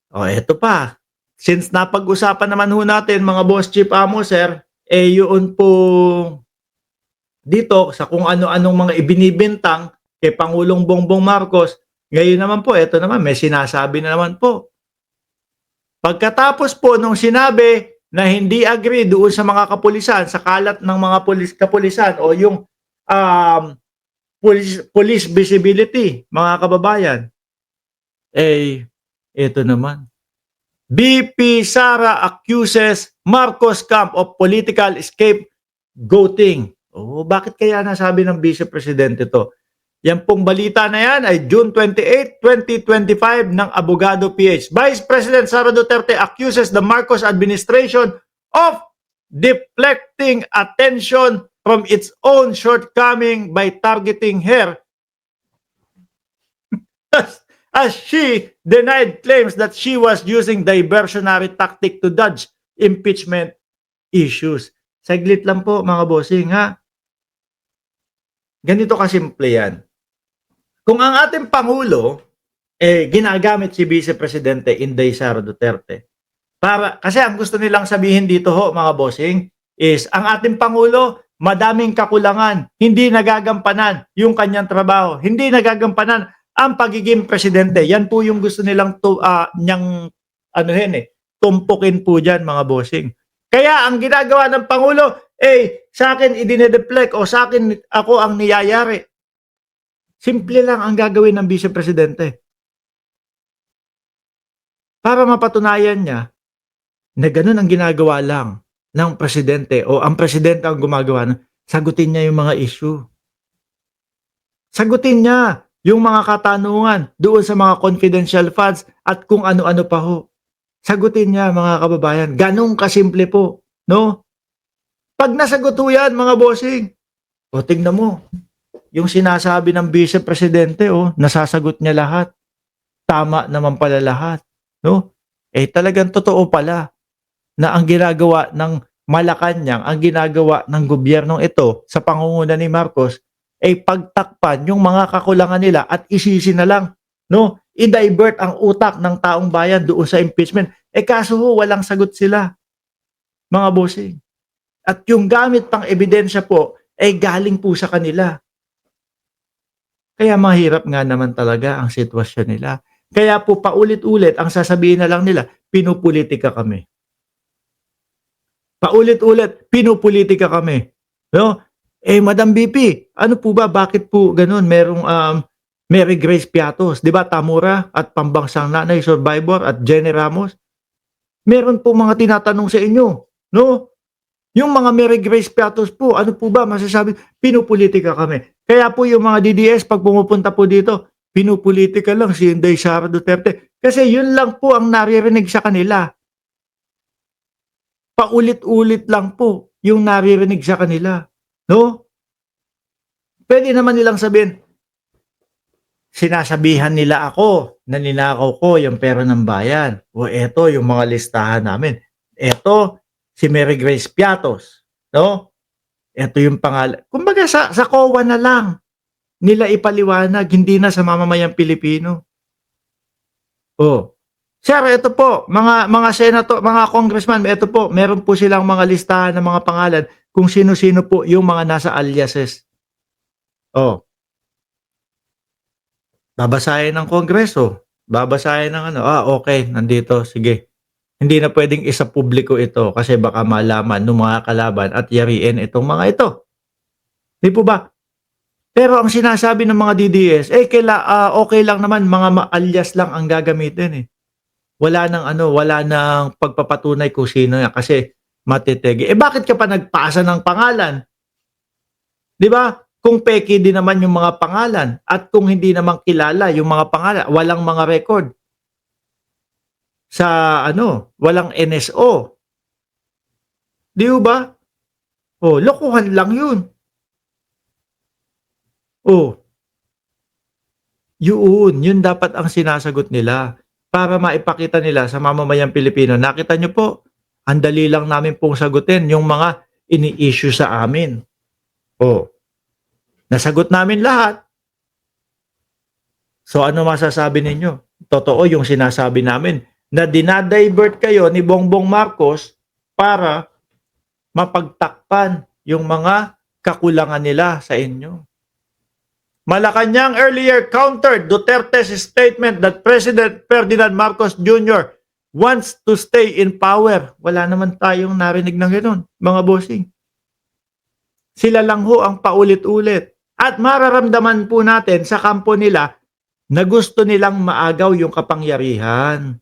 O eto pa, since napag-usapan naman ho natin mga boss chief amo sir, yun po dito sa kung ano-anong mga ibinibintang kay Pangulong Bongbong Marcos, ngayon naman po eto naman may sinasabi na naman po. Pagkatapos po nung sinabi na hindi agree doon sa mga kapulisan, sa kalat ng mga kapulisan o yung police visibility, mga kababayan, ito naman. BP Sara accuses Marcos camp of political scapegoating. Oh, bakit kaya nasabi ng Vice Presidente to? Yan pong balita na yan ay June 28, 2025 ng Abogado PH. Vice President Sara Duterte accuses the Marcos administration of deflecting attention from its own shortcoming by targeting her as she denied claims that she was using diversionary tactic to dodge impeachment issues. Saglit lang po mga bossing ha. Ganito kasimple yan. Kung ang ating Pangulo ginagamit si Vice Presidente Inday Sara Duterte kasi ang gusto nilang sabihin dito ho mga bossing is ang ating Pangulo madaming kakulangan, hindi nagagampanan yung kanyang trabaho, hindi nagagampanan ang pagiging presidente. Yan po yung gusto nilang tumpukin po dyan mga bossing. Kaya ang ginagawa ng Pangulo, sa akin idinedeflect o sa akin ako ang niyayari. Simple lang ang gagawin ng Vice Presidente. Para mapatunayan niya na ganun ang ginagawa lang ng presidente o ang presidente ang gumagawa, sagutin niya yung mga issue. Sagutin niya yung mga katanungan doon sa mga confidential funds at kung ano-ano pa ho. Sagutin niya mga kababayan. Ganun kasimple po. No? Pag nasagot ho yan mga bossing, o tingnan mo, yung sinasabi ng Vice Presidente, nasasagot niya lahat. Tama naman pala lahat. No? Talagang totoo pala na ang ginagawa ng Malacanang, ang ginagawa ng gobyernong ito sa pangunguna ni Marcos pagtakpan yung mga kakulangan nila at isisi na lang, no? I-divert ang utak ng taong bayan doon sa impeachment. Kaso ho, walang sagot sila, mga bossing. At yung gamit pang ebidensya po, galing po sa kanila. Kaya mahirap nga naman talaga ang sitwasyon nila. Kaya po paulit-ulit, ang sasabihin na lang nila, pinupolitika kami. Paulit-ulit, pinupolitika kami. No? Madam BP, ano po ba? Bakit po ganun? Merong Mary Grace Piatos, di ba? Tamura at Pambansang Nanay Survivor at Jenny Ramos. Meron po mga tinatanong sa inyo. No? Yung mga Mary Grace Piatos po, ano po ba masasabi? Pinupolitika kami. Kaya po yung mga DDS, pag pumupunta po dito, pinupolitika lang si Inday Sara Duterte. Kasi yun lang po ang naririnig sa kanila. Paulit-ulit lang po yung naririnig sa kanila. No? Pwede naman nilang sabihin, sinasabihan nila ako na ninakaw ko yung pera ng bayan. O eto yung mga listahan namin. Eto, si Mary Grace Piatos. No? Eto yung pangalan. Kumbaga sa COA na lang nila ipaliwanag, hindi na sa mamamayang Pilipino. Sir, ito po, mga senator, mga congressman, ito po, meron po silang mga listahan ng mga pangalan kung sino-sino po yung mga nasa aliases. Babasahin ng Kongreso, babasahin ng ano, okay, nandito, sige. Hindi na pwedeng isa publiko ito kasi baka malaman ng mga kalaban at yariin itong mga ito. Di po ba? Pero ang sinasabi ng mga DDS, okay lang naman, mga alias lang ang gagamitin Wala nang pagpapatunay kung sino yan kasi matitegi. Bakit ka pa nagpasa ng pangalan? Di ba? Kung peki din naman yung mga pangalan at kung hindi naman kilala yung mga pangalan, walang mga record sa walang NSO. Di ba? Lokohan lang yun. Yun dapat ang sinasagot nila para maipakita nila sa mamamayang Pilipino. Nakita nyo po, ang dali lang namin pong sagutin yung mga ini-issue sa amin. Nasagot namin lahat. So ano masasabi ninyo? Totoo yung sinasabi namin na dinadivert kayo ni Bongbong Marcos para mapagtakpan yung mga kakulangan nila sa inyo. Malacanang earlier countered Duterte's statement that President Ferdinand Marcos Jr. wants to stay in power. Wala naman tayong narinig ng gano'n, mga bossing. Sila lang ho ang paulit-ulit. At mararamdaman po natin sa kampo nila na gusto nilang maagaw yung kapangyarihan.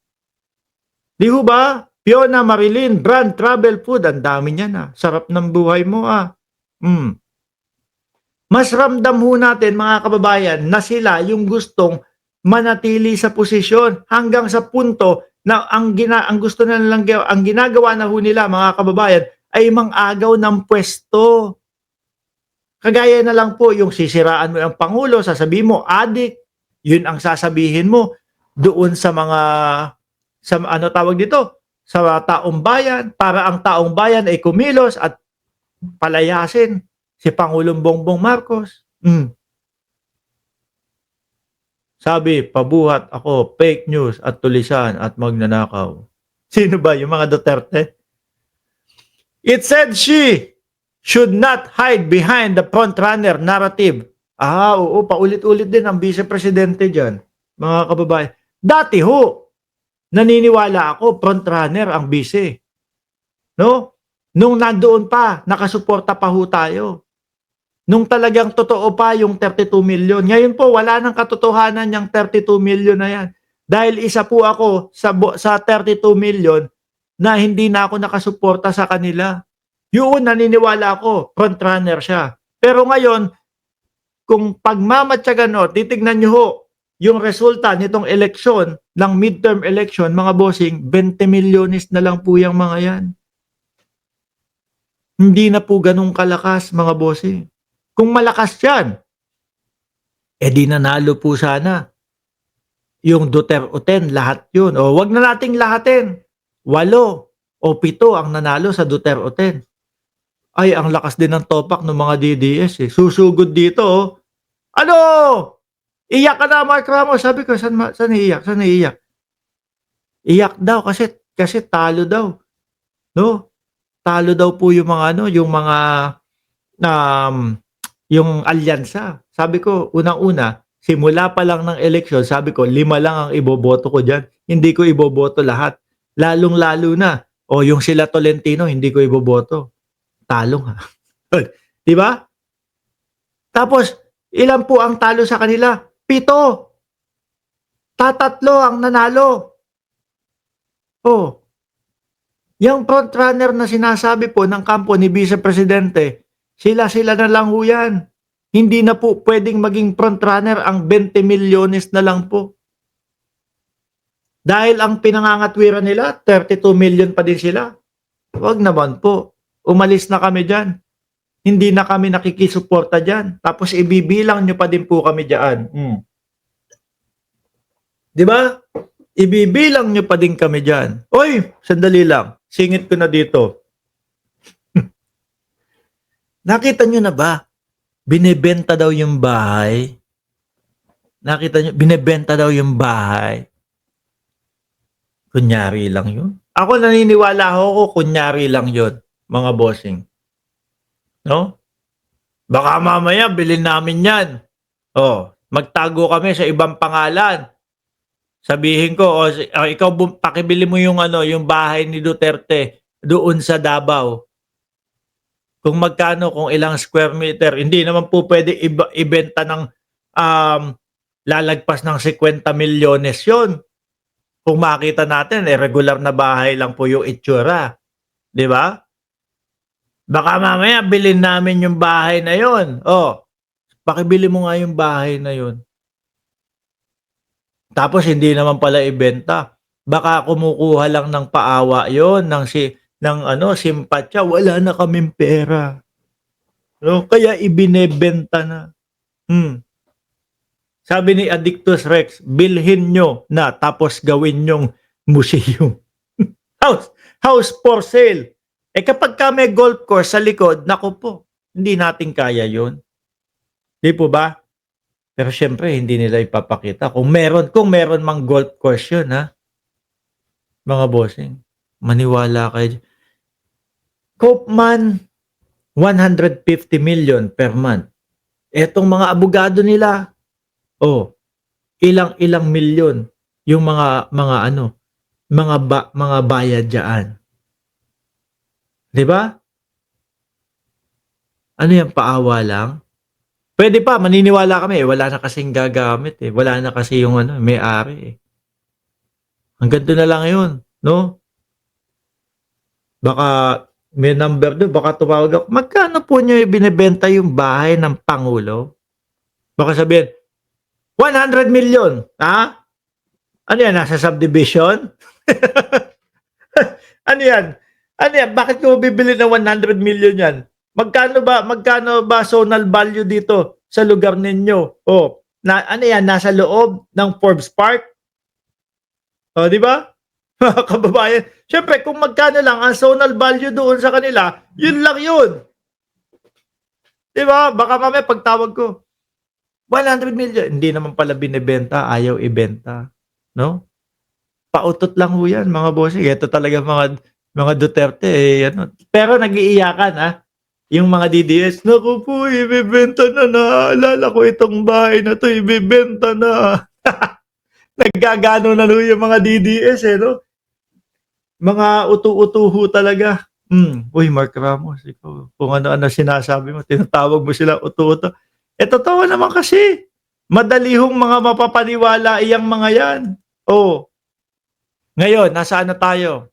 Di ho ba? Fiona Marilyn, Brand Travel Food, ang dami niyan ah. Sarap ng buhay mo ah. Mas ramdam ho natin mga kababayan na sila yung gustong manatili sa posisyon hanggang sa punto na ang gusto na nilang ang ginagawa na ho nila mga kababayan ay mang-agaw ng pwesto. Kagaya na lang po yung sisiraan mo ang Pangulo, sasabihin mo, adik, yun ang sasabihin mo doon sa mga, sa ano tawag dito, sa taong bayan, para ang taong bayan ay kumilos at palayasin si Pangulong Bongbong Marcos. Sabi, pabuhat ako, fake news at tulisan at magnanakaw. Sino ba? Yung mga Duterte? It said she should not hide behind the frontrunner narrative. Oo, paulit-ulit din ang vice-presidente dyan, mga kababayan. Dati ho, naniniwala ako, frontrunner ang vice. No? Nung nandoon pa, nakasuporta pa ho tayo. Nung talagang totoo pa yung 32 million. Ngayon po, wala nang katotohanan yung 32 million na yan. Dahil isa po ako sa 32 million na hindi na ako nakasuporta sa kanila. Yun, naniniwala ako, frontrunner siya. Pero ngayon, kung pagmamatyagan o, titignan nyo ho, yung resulta nitong eleksyon, ng midterm election, mga bossing, 20 milyones na lang po yung mga yan. Hindi na po ganun kalakas, mga bossing. Kung malakas yan, di nanalo po sana. Yung Duterte, lahat yun. O wag na nating lahatin. 8 o 7 ang nanalo sa Duterte. Ay, ang lakas din ng topak ng mga DDS eh. Susugod dito oh. Ano? Iyak ka na, Mark Ramos. Sabi ko, saan iiyak? Saan iiyak? Iyak daw kasi talo daw. No? Talo daw po yung mga yung mga yung alyansa. Sabi ko, unang-una, simula pa lang ng eleksyon, sabi ko, 5 lang ang iboboto ko dyan. Hindi ko iboboto lahat. Lalong-lalo na. O yung sila Tolentino, hindi ko iboboto. Talong ha. Diba? Tapos, ilan po ang talo sa kanila? 7. Tatatlo ang nanalo. Oh. Yung frontrunner na sinasabi po ng kampo ni Vice Presidente, sila na lang ho yan. Hindi na po pwedeng maging frontrunner ang 20 milyones na lang po. Dahil ang pinangangatwiran nila, 32 million pa din sila. Huwag naman po. Umalis na kami dyan. Hindi na kami nakikisuporta dyan. Tapos ibibilang nyo pa din po kami dyan. Diba? Ibibilang nyo pa din kami dyan. Oy, sandali lang. Singit ko na dito. Nakita nyo na ba? Binebenta daw yung bahay. Nakita nyo? Binebenta daw yung bahay. Kunyari lang yun. Ako naniniwala ako, kunyari lang yun, mga bossing. No? Baka mamaya bilhin namin yan. Magtago kami sa ibang pangalan. Sabihin ko, ikaw pakibili mo yung yung bahay ni Duterte doon sa Davao. Kung magkano, kung ilang square meter, hindi naman po pwede ibenta ng lalagpas ng 50 milyones yun. Kung makita natin, regular na bahay lang po yung itsura. Di ba? Baka mamaya bilhin namin yung bahay na yun. Pakibili mo nga yung bahay na yun. Tapos hindi naman pala ibenta. Baka kumukuha lang ng paawa yon ng simpatya, wala na kaming pera. No, kaya ibinebenta na. Sabi ni Addictus Rex, bilhin nyo na tapos gawin nyong museum. house for sale. Kapag ka may golf course sa likod, naku po, hindi natin kaya yun. Di po ba? Pero syempre, hindi nila ipapakita. Kung meron mang golf course yun, ha? mga bossing. Maniwala kayo. Koopman, 150 million per month. Etong mga abogado nila, oh, ilang-ilang milyon yung mga ano, mga bayad diyan. 'Di ba? Ano yan, paawa lang? Pwede pa, maniniwala kami, eh, wala na kasing gagamit eh. Wala na kasi yung ano, may-ari eh. Hanggang doon na lang yun, no? Baka may number doon, baka tumawag ako. Magkano po nyo binibenta yung bahay ng Pangulo? Baka sabihin, 100 million. Ha? Ano yan, nasa subdivision? Ano yan? Ano yan? Bakit ko bibili ng 100 million yan? Magkano ba zonal value dito sa lugar ninyo? Oh, ano yan, nasa loob ng Forbes Park? Oh, di ba? Mga kababayan, syempre kung magkano lang ang zonal value doon sa kanila, yun lang yun. Di ba? Baka mamaya pagtawag ko, 100 million, hindi naman pala binibenta, ayaw ibenta. No? Pautot lang ho yan, mga bossing. Ito talaga mga Duterte, eh, ano. Pero nag-iiyakan, ah. Yung mga DDS, naku po, ibibenta na, naalala ko itong bahay na to, ibibenta na. Naggagano na ho yung mga DDS, eh, no? Mga utu-utu ho talaga. Uy, Mark Ramos, ikaw, kung ano-ano sinasabi mo, tinatawag mo sila utu-utu. Eh, totoo naman kasi. Madali hong mga mapapaniwala iyang mga yan. Oh. Ngayon, nasaan na tayo?